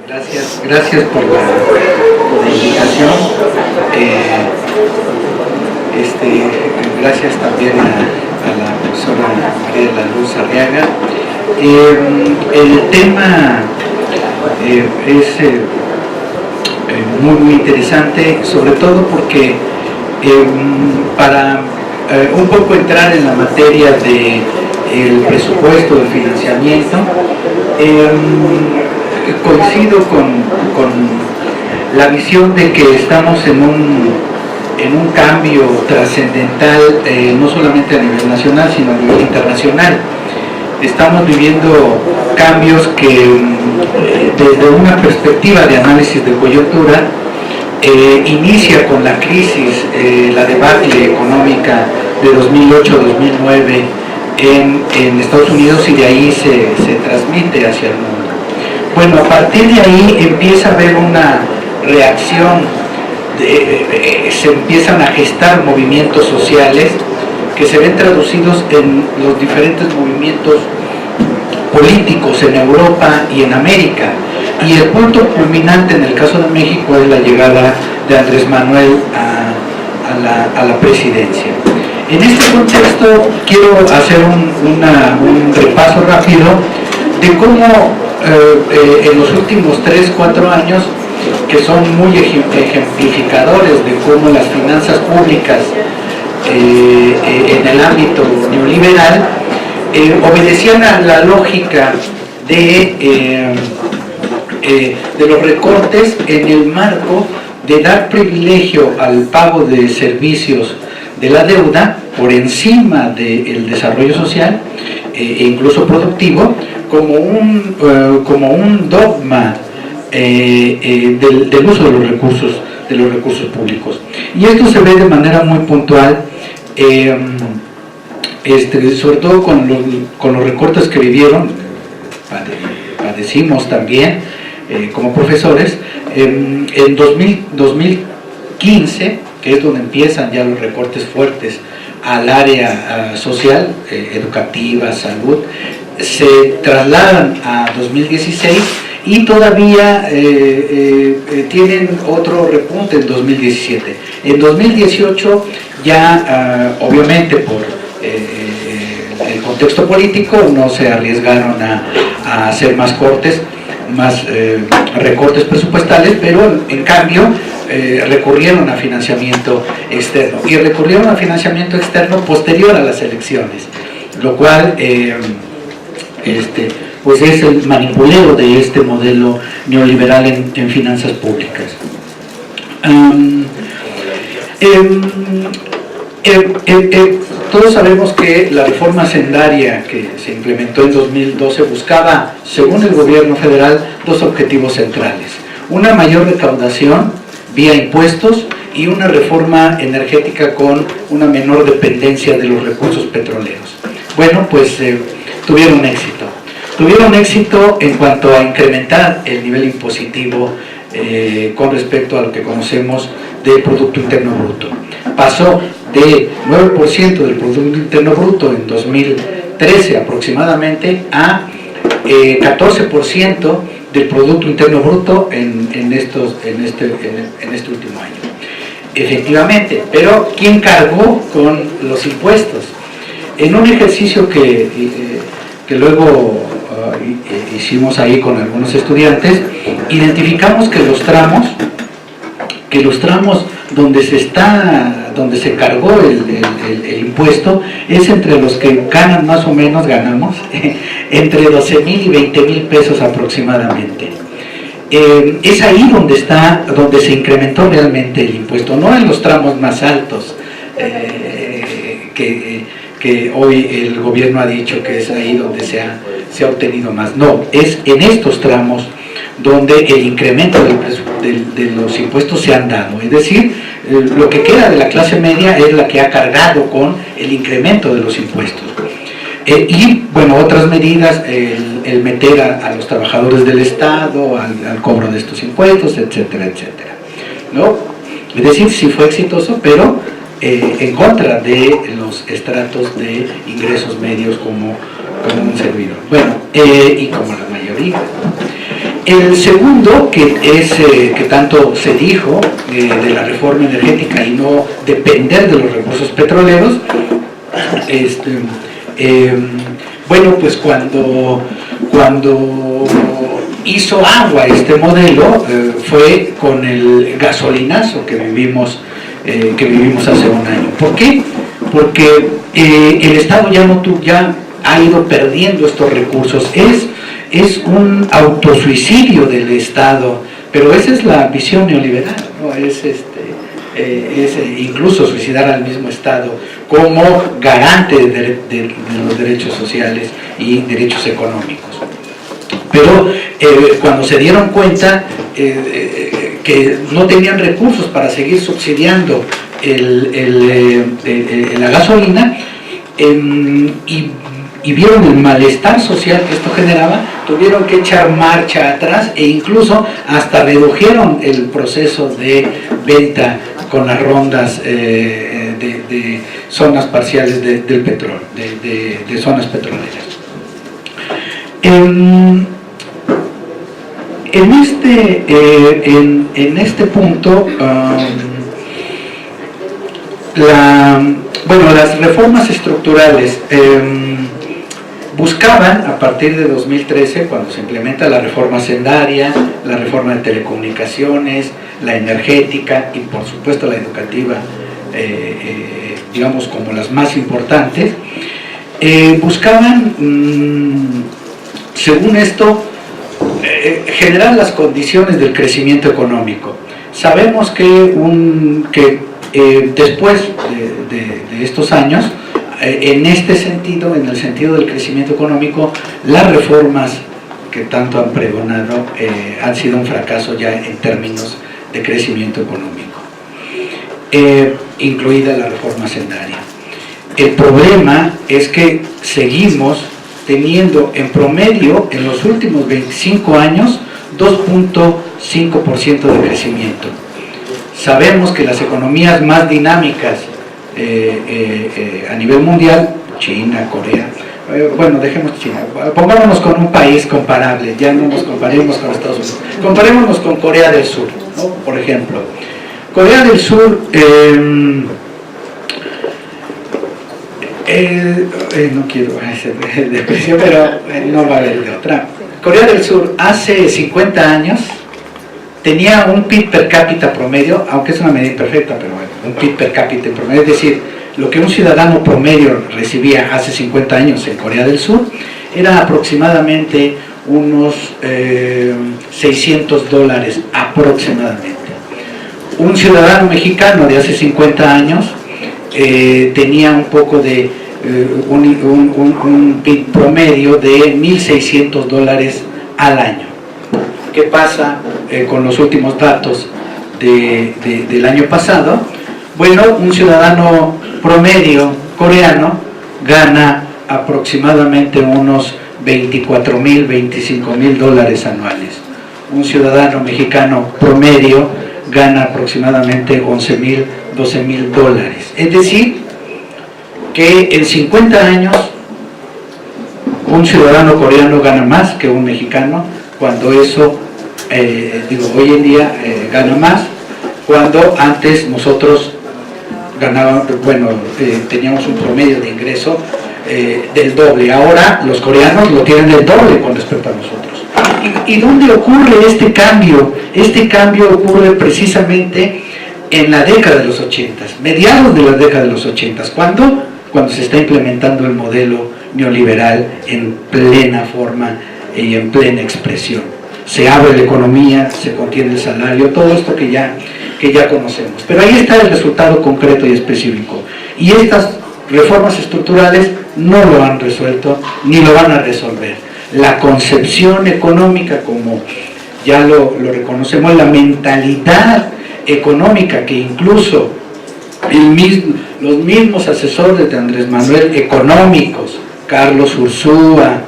Gracias por la invitación. Gracias también a la profesora María de la Luz Arriaga. El tema es muy interesante, sobre todo porque para un poco entrar en la materia del presupuesto, del financiamiento, coincido con la visión de que estamos en un cambio trascendental, no solamente a nivel nacional, sino a nivel internacional. Estamos viviendo cambios que desde una perspectiva de análisis de coyuntura inicia con la crisis, la debacle económica de 2008-2009 en Estados Unidos, y de ahí se transmite hacia el mundo. Bueno, a partir de ahí empieza a haber una reacción, se empiezan a gestar movimientos sociales que se ven traducidos en los diferentes movimientos políticos en Europa y en América. Y el punto culminante en el caso de México es la llegada de Andrés Manuel a la presidencia. En este contexto quiero hacer un repaso rápido de cómo en los últimos 3-4 años, que son muy ejemplificadores de cómo las finanzas públicas en el ámbito neoliberal obedecían a la lógica de los recortes en el marco de dar privilegio al pago de servicios de la deuda por encima del desarrollo social e incluso productivo, como un dogma del uso de los recursos públicos. Y esto se ve de manera muy puntual, sobre todo con los recortes que vivieron, padecimos también como profesores, en 2015, que es donde empiezan ya los recortes fuertes al área social, educativa, salud, se trasladan a 2016 y todavía tienen otro repunte en 2017. En 2018 ya, obviamente por el contexto político, no se arriesgaron a hacer más cortes, más recortes presupuestales, pero en cambio recurrieron a financiamiento externo, y recurrieron a financiamiento externo posterior a las elecciones, lo cual pues es el manipuleo de este modelo neoliberal en finanzas públicas. Todos sabemos que la reforma hacendaria que se implementó en 2012 buscaba, según el gobierno federal, dos objetivos centrales: una mayor recaudación vía impuestos y una reforma energética con una menor dependencia de los recursos petroleros. Bueno, pues tuvieron éxito. Tuvieron éxito en cuanto a incrementar el nivel impositivo con respecto a lo que conocemos del Producto Interno Bruto. Pasó de 9% del Producto Interno Bruto en 2013 aproximadamente a 14% del Producto Interno Bruto en este último año. Efectivamente, pero ¿quién cargó con los impuestos? En un ejercicio que luego hicimos ahí con algunos estudiantes, identificamos que los tramos donde se cargó el impuesto es entre los que ganan más o menos, ganamos entre 12,000 y 20,000 pesos aproximadamente. Es ahí donde se incrementó realmente el impuesto, no en los tramos más altos, que hoy el gobierno ha dicho que es ahí donde se ha obtenido más. No, es en estos tramos donde el incremento de los impuestos se han dado. Es decir, lo que queda de la clase media es la que ha cargado con el incremento de los impuestos. Y bueno, otras medidas, el meter a los trabajadores del Estado al cobro de estos impuestos, etcétera, etcétera, ¿no? Es decir, sí fue exitoso, pero en contra de los estratos de ingresos medios como un servidor, bueno, y como la mayoría. El segundo, que tanto se dijo de la reforma energética y no depender de los recursos petroleros, bueno, pues cuando hizo agua este modelo fue con el gasolinazo que vivimos hace un año. ¿Por qué? Porque el Estado ya ha ido perdiendo estos recursos. Es un autosuicidio del Estado, pero esa es la visión neoliberal, ¿no? Es incluso suicidar al mismo Estado como garante de los derechos sociales y derechos económicos. Pero cuando se dieron cuenta que no tenían recursos para seguir subsidiando la gasolina, y vieron el malestar social que esto generaba, tuvieron que echar marcha atrás e incluso hasta redujeron el proceso de venta con las rondas de zonas parciales del petróleo, de zonas petroleras. En este punto, las reformas estructurales buscaban, a partir de 2013, cuando se implementa la reforma hacendaria, la reforma de telecomunicaciones, la energética y por supuesto la educativa, digamos como las más importantes, buscaban, según esto, generar las condiciones del crecimiento económico. Sabemos que después de estos años, en este sentido, en el sentido del crecimiento económico, las reformas que tanto han pregonado han sido un fracaso ya en términos de crecimiento económico, incluida la reforma hacendaria. El problema es que seguimos teniendo en promedio en los últimos 25 años 2.5% de crecimiento. Sabemos que las economías más dinámicas a nivel mundial, China, Corea, bueno, dejemos China, pongámonos con un país comparable, ya no nos comparemos con Estados Unidos, comparémonos con Corea del Sur, ¿no? Por ejemplo, Corea del Sur, no quiero hacer depresión, pero no va a haber de otra. Corea del Sur hace 50 años tenía un PIB per cápita promedio, aunque es una medida imperfecta, pero bueno, un PIB per cápita en promedio, es decir, lo que un ciudadano promedio recibía hace 50 años en Corea del Sur era aproximadamente unos $600 aproximadamente. Un ciudadano mexicano de hace 50 años tenía un poco de un PIB promedio de $1,600 al año. ¿Qué pasa con los últimos datos del año pasado? Bueno, un ciudadano promedio coreano gana aproximadamente unos $24,000, $25,000 anuales. Un ciudadano mexicano promedio gana aproximadamente $11,000, $12,000. Es decir, que en 50 años un ciudadano coreano gana más que un mexicano, cuando eso, hoy en día gana más, cuando antes nosotros teníamos un promedio de ingreso del doble. Ahora los coreanos lo tienen del doble con respecto a nosotros. ¿Y dónde ocurre este cambio? Este cambio ocurre precisamente en la década de los 80, mediados de la década de los 80, cuando se está implementando el modelo neoliberal en plena forma y en plena expresión. Se abre la economía, se contiene el salario, todo esto que ya conocemos. Pero ahí está el resultado concreto y específico. Y estas reformas estructurales no lo han resuelto ni lo van a resolver. La concepción económica, como ya lo reconocemos, la mentalidad económica que incluso los mismos asesores de Andrés Manuel económicos, Carlos Ursúa,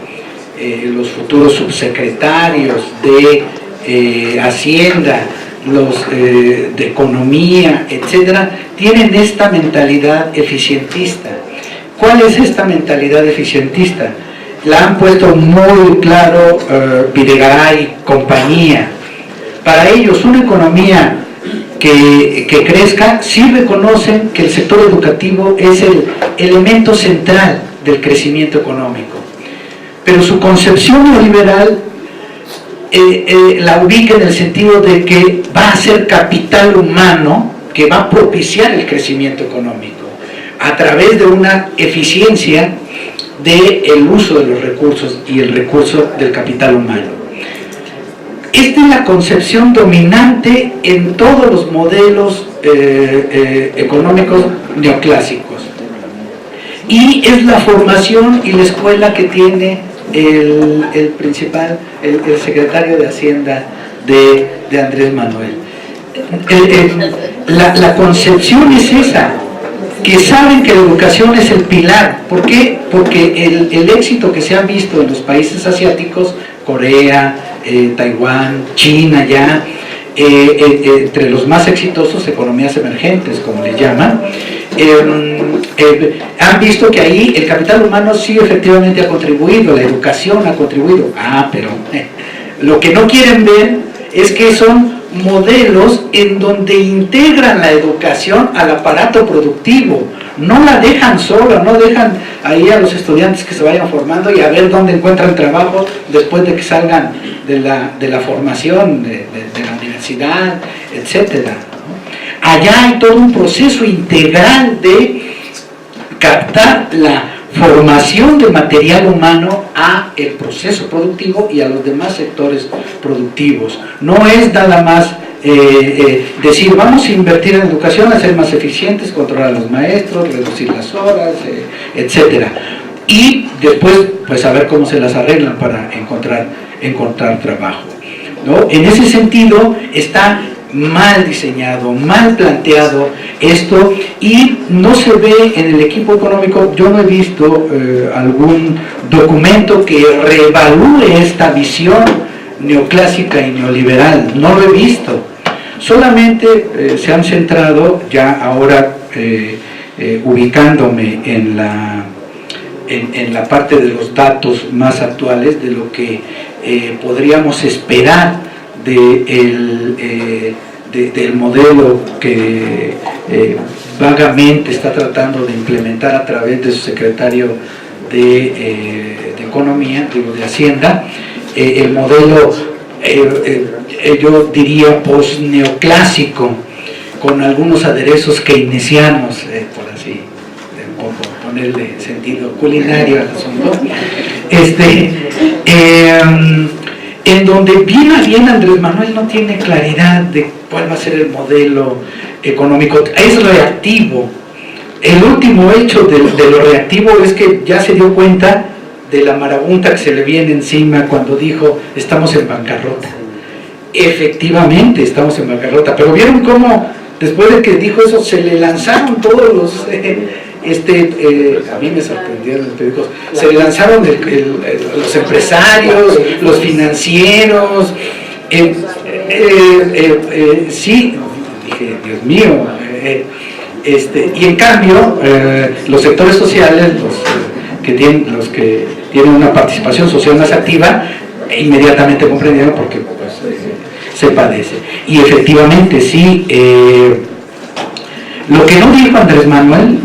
los futuros subsecretarios de Hacienda, los de Economía, etcétera, tienen esta mentalidad eficientista. ¿Cuál es esta mentalidad eficientista? la han puesto muy claro Videgaray, compañía. Para ellos, una economía que crezca, sí reconocen que el sector educativo es el elemento central del crecimiento económico. Pero su concepción neoliberal la ubica en el sentido de que va a ser capital humano que va a propiciar el crecimiento económico a través de una eficiencia del uso de los recursos y el recurso del capital humano. Esta es la concepción dominante en todos los modelos económicos neoclásicos. Y es la formación y la escuela que tiene el secretario de Hacienda de Andrés Manuel. La concepción es esa, que saben que la educación es el pilar. ¿Por qué? Porque el éxito que se ha visto en los países asiáticos, Corea, Taiwán, China ya, entre los más exitosos, economías emergentes, como les llaman, han visto que ahí el capital humano sí efectivamente ha contribuido, la educación ha contribuido. Pero lo que no quieren ver es que son modelos en donde integran la educación al aparato productivo, no la dejan sola, no dejan ahí a los estudiantes que se vayan formando y a ver dónde encuentran trabajo después de que salgan de la formación, de la universidad, etcétera. Allá hay todo un proceso integral de captar la formación de material humano a el proceso productivo y a los demás sectores productivos. No es nada más decir vamos a invertir en educación, hacer más eficientes, controlar a los maestros, reducir las horas, etcétera. Y después pues a ver cómo se las arreglan para encontrar trabajo, ¿no? En ese sentido está mal diseñado, mal planteado esto, y no se ve en el equipo económico. Yo no he visto algún documento que reevalúe esta visión neoclásica y neoliberal, no lo he visto. Solamente se han centrado, ya ahora ubicándome en la parte de los datos más actuales, de lo que podríamos esperar del modelo que vagamente está tratando de implementar a través de su secretario de Economía, digo, de Hacienda, el modelo, yo diría, post-neoclásico, con algunos aderezos keynesianos, por así un poco ponerle sentido culinario al asunto, en donde bien Andrés Manuel no tiene claridad de cuál va a ser el modelo económico. Es reactivo. El último hecho de lo reactivo es que ya se dio cuenta de la marabunta que se le viene encima cuando dijo estamos en bancarrota. Efectivamente estamos en bancarrota, pero vieron cómo después de que dijo eso se le lanzaron todos los a mí me sorprendieron los periódicos, se le lanzaron los empresarios, los financieros, sí, dije, Dios mío, y en cambio los sectores sociales, los que tienen una participación social más activa, inmediatamente comprendieron porque pues, se padece. Y efectivamente sí, lo que no dijo Andrés Manuel,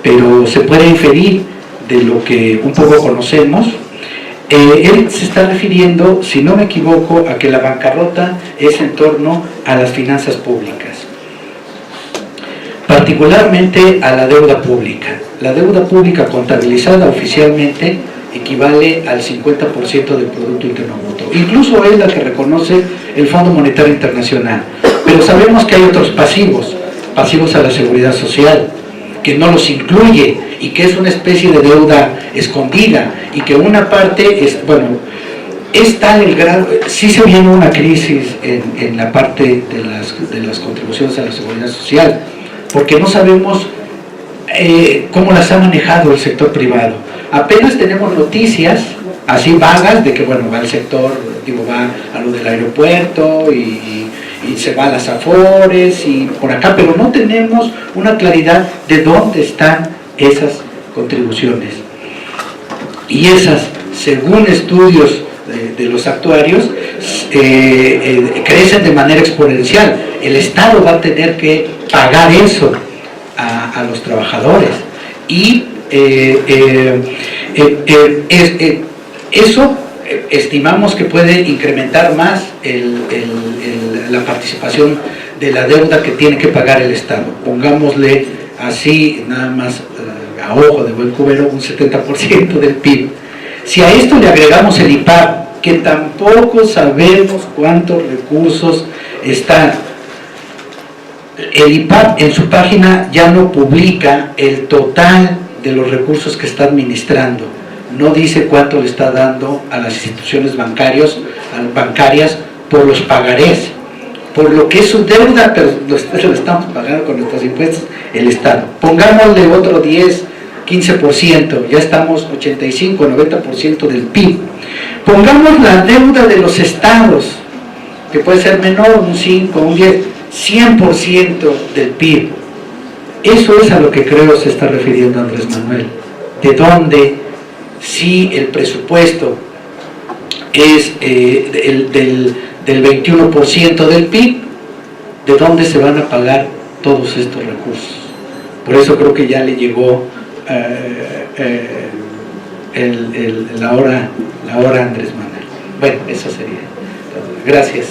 pero se puede inferir de lo que un poco conocemos, él se está refiriendo, si no me equivoco, a que la bancarrota es en torno a las finanzas públicas, particularmente a la deuda pública. La deuda pública contabilizada oficialmente equivale al 50% del Producto Interno Bruto. Incluso es la que reconoce el Fondo Monetario Internacional. Pero sabemos que hay otros pasivos a la seguridad social, que no los incluye y que es una especie de deuda escondida, y que una parte es, bueno, es tal el grado, sí se viene una crisis en la parte de las contribuciones a la seguridad social, porque no sabemos cómo las ha manejado el sector privado. Apenas tenemos noticias así vagas de que, bueno, va el sector, va a lo del aeropuerto y se va a las Afores y por acá, pero no tenemos una claridad de dónde están esas contribuciones. y esas, según estudios de los actuarios, crecen de manera exponencial. El Estado va a tener que pagar eso a los trabajadores, y eso estimamos que puede incrementar más la participación de la deuda que tiene que pagar el Estado. Pongámosle así, nada más a ojo de buen cubero, un 70% del PIB. Si a esto le agregamos el IPAB, que tampoco sabemos cuántos recursos están. El IPAB en su página ya no publica el total de los recursos que está administrando. No dice cuánto le está dando a las instituciones bancarias por los pagarés, por lo que es su deuda, pero lo estamos pagando con nuestros impuestos el Estado. Pongámosle otro 10, 15%, ya estamos 85, 90% del PIB. Pongamos la deuda de los estados, que puede ser menor, un 5, un 10, 100% del PIB. Eso es a lo que creo se está refiriendo Andrés Manuel. De dónde, si el presupuesto es del 21% del PIB, ¿de dónde se van a pagar todos estos recursos? Por eso creo que ya le llegó la hora a Andrés Manuel. Bueno, eso sería. Gracias.